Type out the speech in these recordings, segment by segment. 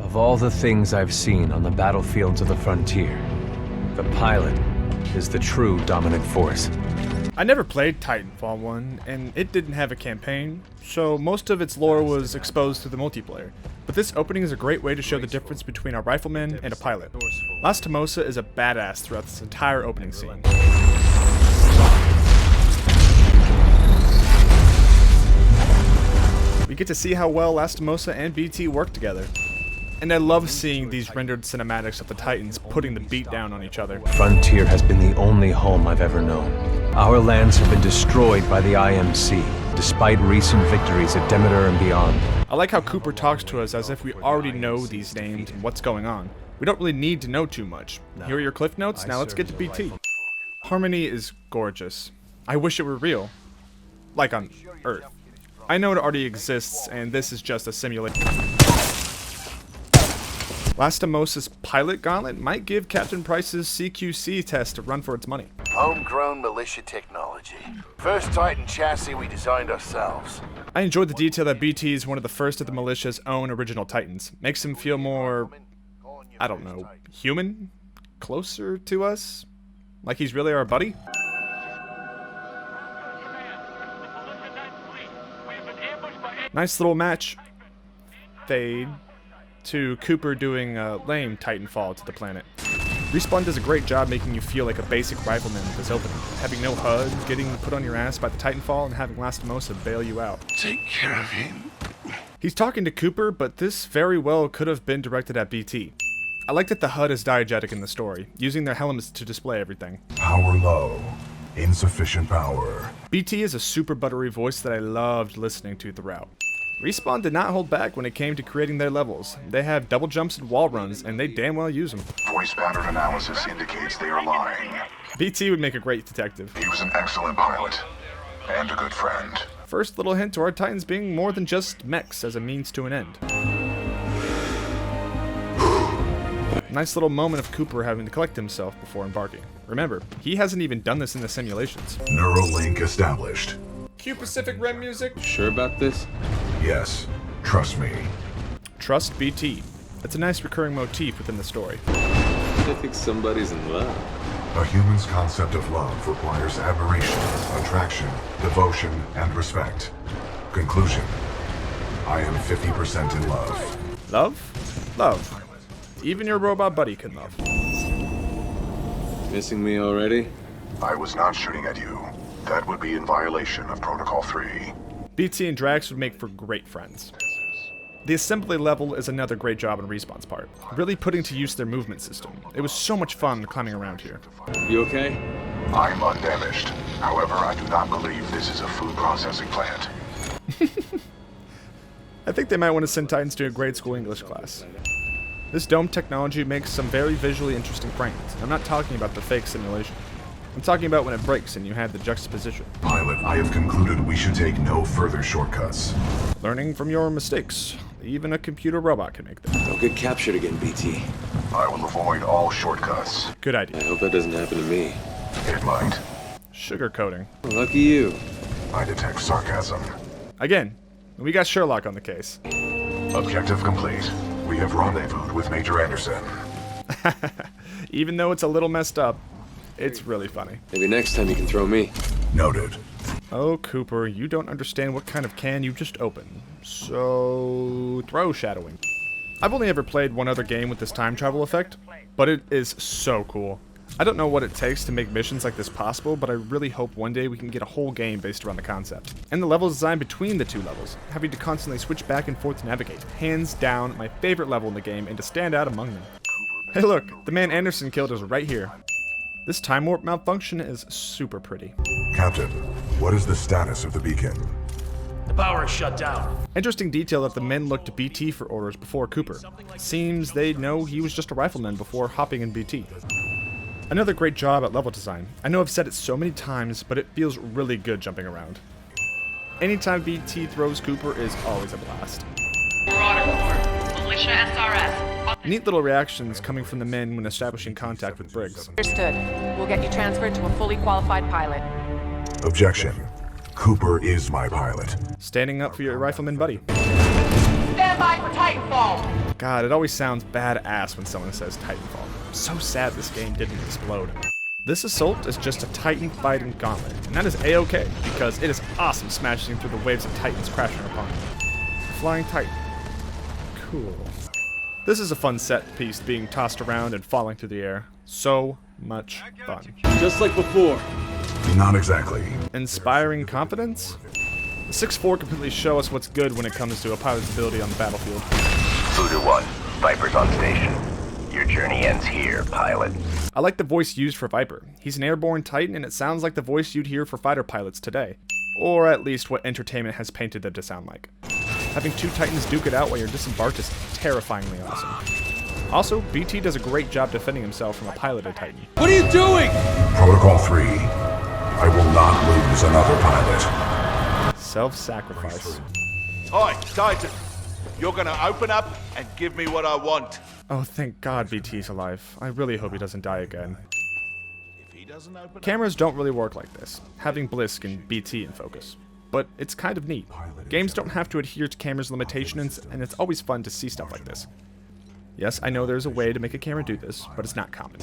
Of all the things I've seen on the battlefields of the frontier, the pilot is the true dominant force. I never played Titanfall 1, and it didn't have a campaign, so most of its lore was exposed through the multiplayer. But this opening is a great way to show the difference between a rifleman and a pilot. Lastimosa is a badass throughout this entire opening scene. We get to see how well Lastimosa and BT work together. And I love seeing these rendered cinematics of the Titans putting the beat down on each other. Frontier has been the only home I've ever known. Our lands have been destroyed by the IMC, despite recent victories at Demeter and beyond. I like how Cooper talks to us as if we already know these names and what's going on. We don't really need to know too much. Here are your cliff notes, now let's get to BT. Harmony is gorgeous. I wish it were real. Like on Earth. I know it already exists, and this is just a simulation. Lastimosa's pilot gauntlet might give Captain Price's CQC test a run for its money. Homegrown militia technology. First Titan chassis we designed ourselves. I enjoyed the detail that BT is one of the first of the militia's own original Titans. Makes him feel more, I don't know, human? Closer to us? Like he's really our buddy? Nice little match. Fade to Cooper doing a lame Titanfall to the planet. Respawn does a great job making you feel like a basic rifleman with this opening. Having no HUD, getting put on your ass by the Titanfall, and having Lastimosa bail you out. Take care of him. He's talking to Cooper, but this very well could have been directed at BT. I like that the HUD is diegetic in the story, using their helmets to display everything. Power low. Insufficient power. BT is a super buttery voice that I loved listening to throughout. Respawn did not hold back when it came to creating their levels. They have double jumps and wall runs, and they damn well use them. Voice pattern analysis indicates they are lying. BT would make a great detective. He was an excellent pilot. And a good friend. First little hint to our Titans being more than just mechs as a means to an end. Nice little moment of Cooper having to collect himself before embarking. Remember, he hasn't even done this in the simulations. Neural link established. Cue Pacific Rim music. Sure about this? Yes. Trust me. Trust BT. That's a nice recurring motif within the story. I think somebody's in love. A human's concept of love requires admiration, attraction, devotion, and respect. Conclusion. I am 50% in love. Love? Love. Even your robot buddy can love. Missing me already? I was not shooting at you. That would be in violation of Protocol 3. BT and Drax would make for great friends. The assembly level is another great job on Respawn's part, really putting to use their movement system. It was so much fun climbing around here. You okay? I'm undamaged. However, I do not believe this is a food processing plant. I think they might want to send Titans to a grade school English class. This dome technology makes some very visually interesting frames. I'm not talking about the fake simulation. I'm talking about when it breaks and you have the juxtaposition. Pilot, I have concluded we should take no further shortcuts. Learning from your mistakes. Even a computer robot can make them. Don't get captured again, BT. I will avoid all shortcuts. Good I idea. hope that doesn't happen to me. It might. Sugarcoating. Lucky you. I detect sarcasm. Again, we got Sherlock on the case. Objective complete. We have rendezvoused with Major Anderson. Even though it's a little messed up, it's really funny. Maybe next time you can throw me. Noted. Oh, Cooper, you don't understand what kind of can you just opened. So, throw shadowing. I've only ever played one other game with this time travel effect, but it is so cool. I don't know what it takes to make missions like this possible, but I really hope one day we can get a whole game based around the concept. And the level design between the two levels, having to constantly switch back and forth to navigate. Hands down, my favorite level in the game, and to stand out among them. Hey look, the man Anderson killed is right here. This time warp malfunction is super pretty. Captain, what is the status of the beacon? The power is shut down. Interesting detail that the men looked to BT for orders before Cooper. Seems they know he was just a rifleman before hopping in BT. Another great job at level design. I know I've said it so many times, but it feels really good jumping around. Anytime BT throws Cooper is always a blast. Militia SRS. Neat little reactions coming from the men when establishing contact with Briggs. Understood. We'll get you transferred to a fully qualified pilot. Objection. Cooper is my pilot. Standing up for your rifleman buddy. Stand by for Titanfall! god, it always sounds badass when someone says Titanfall. I'm so sad this game didn't explode. This assault is just a Titan fighting gauntlet, and that is a-okay, because it is awesome smashing through the waves of Titans crashing upon you. Flying Titan. Cool. This is a fun set piece being tossed around and falling through the air. So much fun. Just like before. Not exactly. Inspiring confidence? The 6-4 completely show us what's good when it comes to a pilot's ability on the battlefield. Voodoo 1, Viper's on station. Your journey ends here, pilot. I like the voice used for Viper. He's an airborne Titan, and it sounds like the voice you'd hear for fighter pilots today. Or at least what entertainment has painted them to sound like. Having 2 Titans duke it out while you're disembarked is terrifyingly awesome. Also, BT does a great job defending himself from a piloted Titan. What are you doing? Protocol 3. I will not lose another pilot. Self-sacrifice. Hi, Titan. You're gonna open up and give me what I want. Oh, thank God BT's alive. I really hope he doesn't die again. If he doesn't open Cameras don't really work like this, having Blisk and BT in focus. But it's kind of neat. Games don't have to adhere to cameras' limitations, and it's always fun to see stuff like this. Yes, I know there's a way to make a camera do this, but it's not common.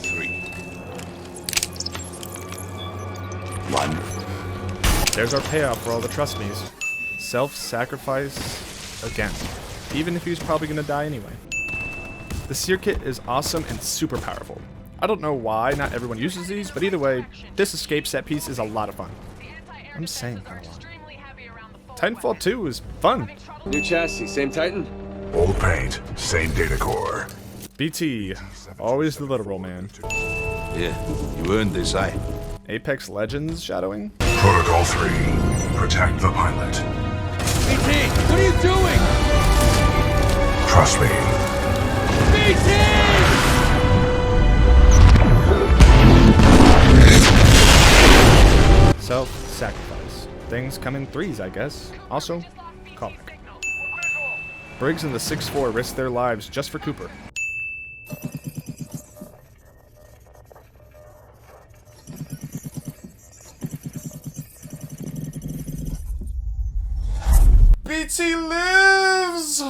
1. There's our payoff for all the trust me's. Self-sacrifice again. Even if he was probably going to die anyway. The Sear Kit is awesome and super powerful. I don't know why not everyone uses these, but either way, this escape set piece is a lot of fun. I'm saying that a lot. Titanfall 2 is fun. New chassis, same Titan? Old paint, same data core. BT, always the literal man. Yeah, you earned this, eh? Apex Legends shadowing? Protocol 3. Protect the pilot. BT, what are you doing? Trust me. BT! Self-sacrifice. Things come in threes, I guess. Also, callback. Briggs and the 6-4 risk their lives just for Cooper. BT lives!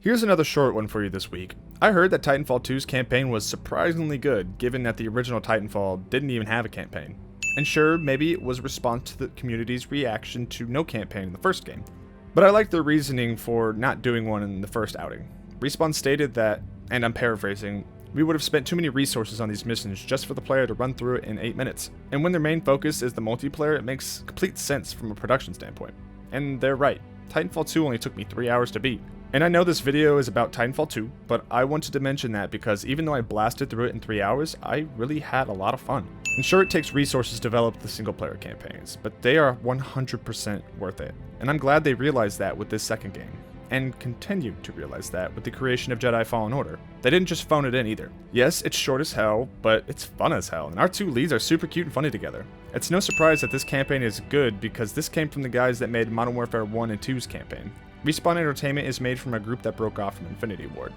Here's another short one for you this week. I heard that Titanfall 2's campaign was surprisingly good, given that the original Titanfall didn't even have a campaign. And sure, maybe it was a response to the community's reaction to no campaign in the first game. But I like their reasoning for not doing one in the first outing. Respawn stated that, and I'm paraphrasing, we would have spent too many resources on these missions just for the player to run through it in 8 minutes. And when their main focus is the multiplayer, it makes complete sense from a production standpoint. And they're right. Titanfall 2 only took me 3 hours to beat. And I know this video is about Titanfall 2, but I wanted to mention that because even though I blasted through it in 3 hours, I really had a lot of fun. And sure, it takes resources to develop the single player campaigns, but they are 100% worth it. And I'm glad they realized that with this second game. And continue to realize that with the creation of Jedi Fallen Order. They didn't just phone it in either. Yes, it's short as hell, but it's fun as hell, and our 2 leads are super cute and funny together. It's no surprise that this campaign is good because this came from the guys that made Modern Warfare 1 and 2's campaign. Respawn Entertainment is made from a group that broke off from Infinity Ward.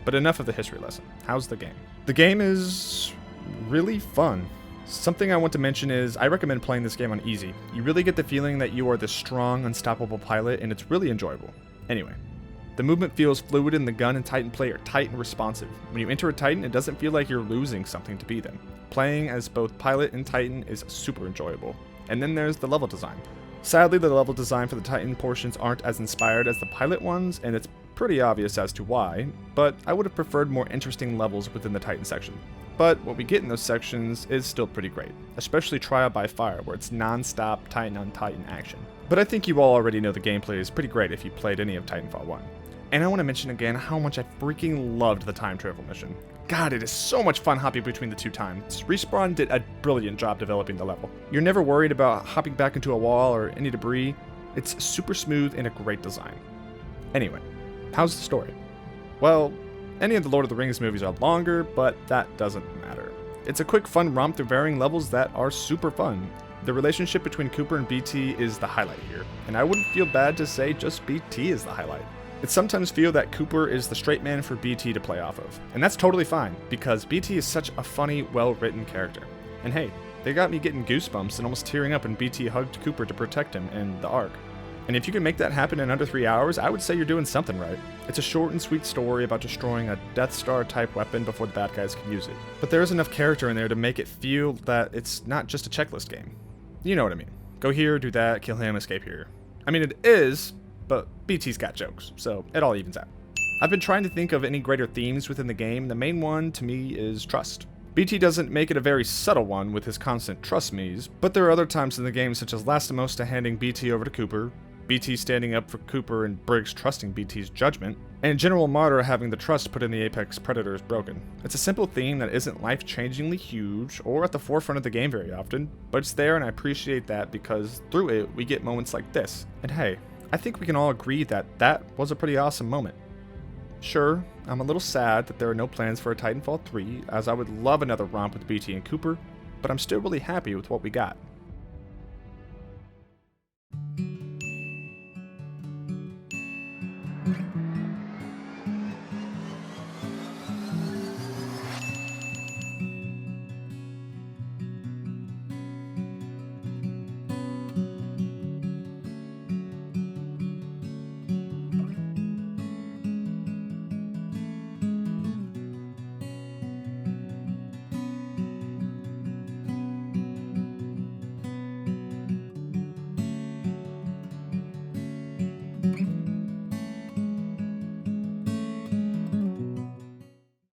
But enough of the history lesson. How's the game? The game is really fun. Something I want to mention is I recommend playing this game on easy. You really get the feeling that you are this strong, unstoppable pilot, and it's really enjoyable. Anyway, the movement feels fluid and the gun and Titan play are tight and responsive. When you enter a Titan, it doesn't feel like you're losing something to be them. Playing as both pilot and Titan is super enjoyable. And then there's the level design. Sadly, the level design for the Titan portions aren't as inspired as the pilot ones, and it's pretty obvious as to why, but I would have preferred more interesting levels within the Titan section. But what we get in those sections is still pretty great, especially Trial by Fire, where it's non-stop Titan on Titan action. But I think you all already know the gameplay is pretty great if you played any of Titanfall 1. And I want to mention again how much I freaking loved the time travel mission. God, it is so much fun hopping between the 2 times. Respawn did a brilliant job developing the level. You're never worried about hopping back into a wall or any debris. It's super smooth and a great design. Anyway, how's the story? Well, any of the Lord of the Rings movies are longer, but that doesn't matter. It's a quick fun romp through varying levels that are super fun. The relationship between Cooper and BT is the highlight here, and I wouldn't feel bad to say just BT is the highlight. I sometimes feel that Cooper is the straight man for BT to play off of, and that's totally fine, because BT is such a funny, well-written character. And hey, they got me getting goosebumps and almost tearing up when BT hugged Cooper to protect him in the Ark. And if you can make that happen in under 3 hours, I would say you're doing something right. It's a short and sweet story about destroying a Death Star type weapon before the bad guys can use it. But there's enough character in there to make it feel that it's not just a checklist game. You know what I mean. Go here, do that, kill him, escape here. I mean, it is, but BT's got jokes, so it all evens out. I've been trying to think of any greater themes within the game. The main one, to me, is trust. BT doesn't make it a very subtle one with his constant trust me's, but there are other times in the game, such as Lastimosa handing BT over to Cooper, BT standing up for Cooper and Briggs trusting BT's judgment, and General Martyr having the trust put in the Apex Predators broken. It's a simple theme that isn't life-changingly huge or at the forefront of the game very often, but it's there and I appreciate that because through it we get moments like this. And hey, I think we can all agree that that was a pretty awesome moment. Sure, I'm a little sad that there are no plans for a Titanfall 3, as I would love another romp with BT and Cooper, but I'm still really happy with what we got.